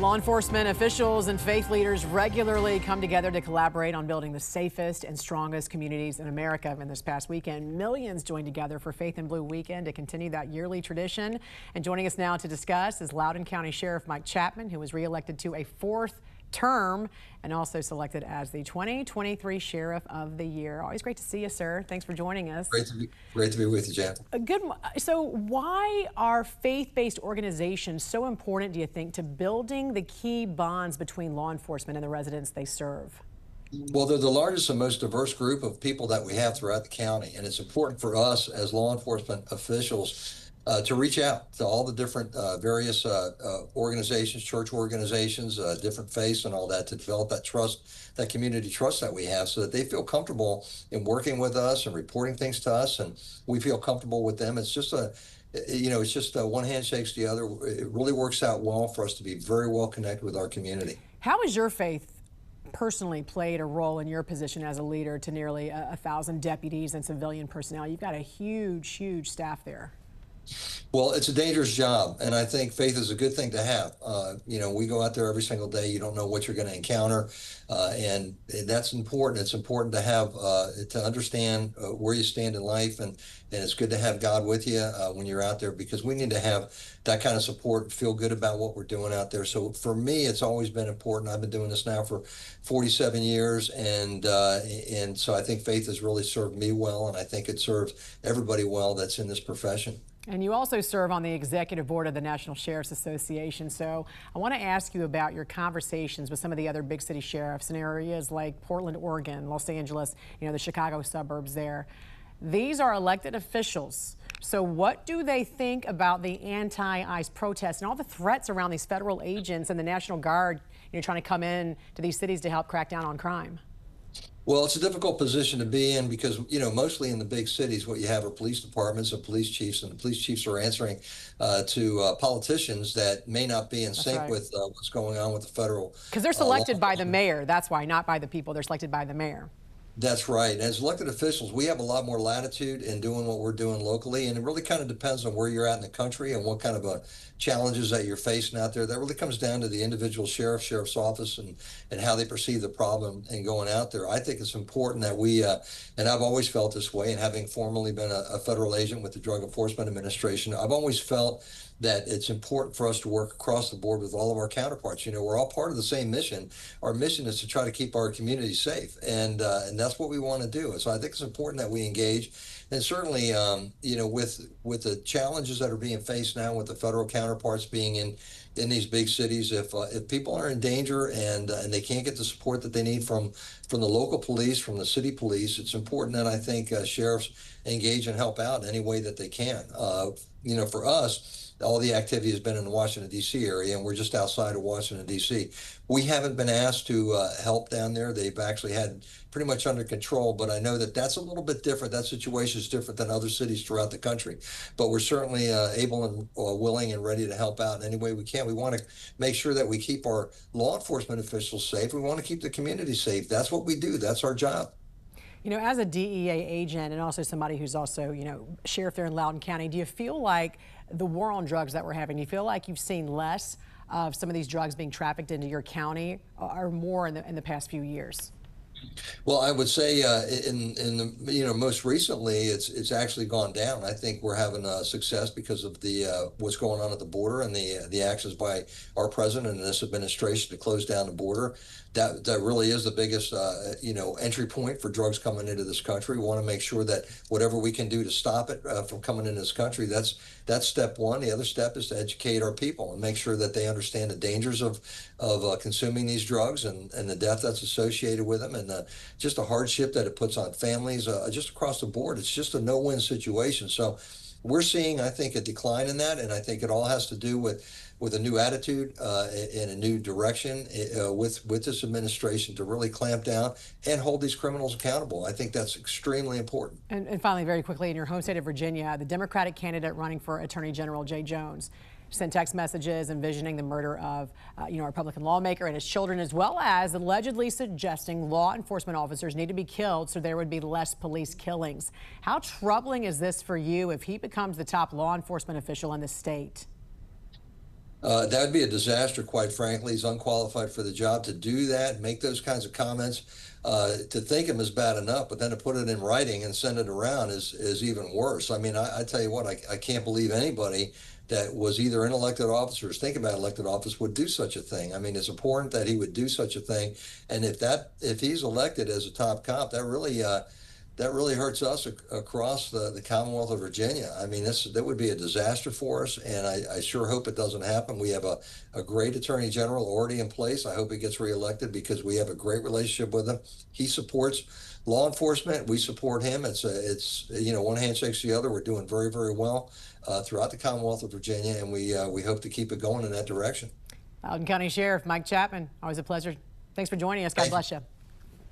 Law enforcement officials and faith leaders regularly come together to collaborate on building the safest and strongest communities in America. And this past weekend, millions joined together for Faith in Blue Weekend to continue that yearly tradition. And joining us now to discuss is Loudoun County Sheriff Mike Chapman, who was reelected to a fourth term and also selected as the 2023 Sheriff of the Year. Always great to see you, sir. Thanks for joining us. Great to be with you, Jeff. So why are faith-based organizations so important, do you think, to building the key bonds between law enforcement and the residents they serve? Well, they're the largest and most diverse group of people that we have throughout the county, and it's important for us as law enforcement officials to reach out to all the different various organizations, church organizations, different faiths and all that, to develop that trust, that community trust that we have, so that they feel comfortable in working with us and reporting things to us, and we feel comfortable with them. It's just it's just one hand shakes the other. It really works out well for us to be very well connected with our community. How has your faith personally played a role in your position as a leader to nearly 1,000 deputies and civilian personnel? You've got a huge staff there. Well, it's a dangerous job, and I think faith is a good thing to have. We go out there every single day. You don't know what you're going to encounter, and that's important. It's important to have to understand where you stand in life, and it's good to have God with you when you're out there, because we need to have that kind of support and feel good about what we're doing out there. So for me, it's always been important. I've been doing this now for 47 years, and so I think faith has really served me well, and I think it serves everybody well that's in this profession. And you also serve on the executive board of the National Sheriff's Association. So I want to ask you about your conversations with some of the other big city sheriffs in areas like Portland, Oregon, Los Angeles, the Chicago suburbs there. These are elected officials. So what do they think about the anti-ICE protests and all the threats around these federal agents and the National Guard, trying to come in to these cities to help crack down on crime? Well, it's a difficult position to be in because, mostly in the big cities, what you have are police departments and police chiefs, and the police chiefs are answering to politicians that may not be in sync with what's going on with the federal. Because they're selected by the mayor. That's why, not by the people. They're selected by the mayor. That's right. As elected officials, we have a lot more latitude in doing what we're doing locally, and it really kind of depends on where you're at in the country and what kind of challenges that you're facing out there. That really comes down to the individual sheriff's office and how they perceive the problem and going out there. I think it's important that we, and I've always felt this way, and having formerly been a federal agent with the Drug Enforcement Administration, I've always felt that it's important for us to work across the board with all of our counterparts. We're all part of the same mission. Our mission is to try to keep our community safe, and that's what we want to do. So I think it's important that we engage, and certainly, with the challenges that are being faced now with the federal counterparts being in these big cities, if people are in danger and they can't get the support that they need from the local police, from the city police, it's important that I think sheriffs engage and help out in any way that they can. For us, all the activity has been in the Washington, D.C. area, and we're just outside of Washington, D.C. We haven't been asked to help down there. They've actually had pretty much under control, but I know that that's a little bit different. That situation is different than other cities throughout the country. But we're certainly able and willing and ready to help out in any way we can. We want to make sure that we keep our law enforcement officials safe. We want to keep the community safe. That's what we do. That's our job. As a DEA agent and also somebody who's also, sheriff there in Loudoun County, do you feel like the war on drugs that we're having, do you feel like you've seen less of some of these drugs being trafficked into your county or more in the past few years? Well, I would say in the most recently, it's actually gone down. I think we're having success because of the what's going on at the border and the actions by our president and this administration to close down the border. That really is the biggest entry point for drugs coming into this country. We want to make sure that whatever we can do to stop it from coming into this country, that's step one. The other step is to educate our people and make sure that they understand the dangers of consuming these drugs and the death that's associated with them, and just the hardship that it puts on families just across the board. It's just a no-win situation. So we're seeing, I think, a decline in that, and I think it all has to do with a new attitude and a new direction with this administration to really clamp down and hold these criminals accountable. I think that's extremely important. And finally, very quickly, in your home state of Virginia, the Democratic candidate running for Attorney General Jay Jones sent text messages envisioning the murder of a Republican lawmaker and his children, as well as allegedly suggesting law enforcement officers need to be killed so there would be less police killings. How troubling is this for you if he becomes the top law enforcement official in the state? That would be a disaster, quite frankly. He's unqualified for the job to do that, make those kinds of comments. To think him is bad enough, but then to put it in writing and send it around is even worse. I mean, I tell you what, I can't believe anybody that was either in elected office or is thinking about elected office would do such a thing. I mean, it's important that he would do such a thing. And if he's elected as a top cop, that really hurts us across the Commonwealth of Virginia. I mean, that would be a disaster for us, and I sure hope it doesn't happen. We have a great Attorney General already in place. I hope he gets reelected because we have a great relationship with him. He supports law enforcement. We support him. It's one hand shakes the other. We're doing very, very well throughout the Commonwealth of Virginia, and we hope to keep it going in that direction. Loudoun County Sheriff Mike Chapman, always a pleasure. Thanks for joining us. God bless you.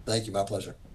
Thank you. My pleasure.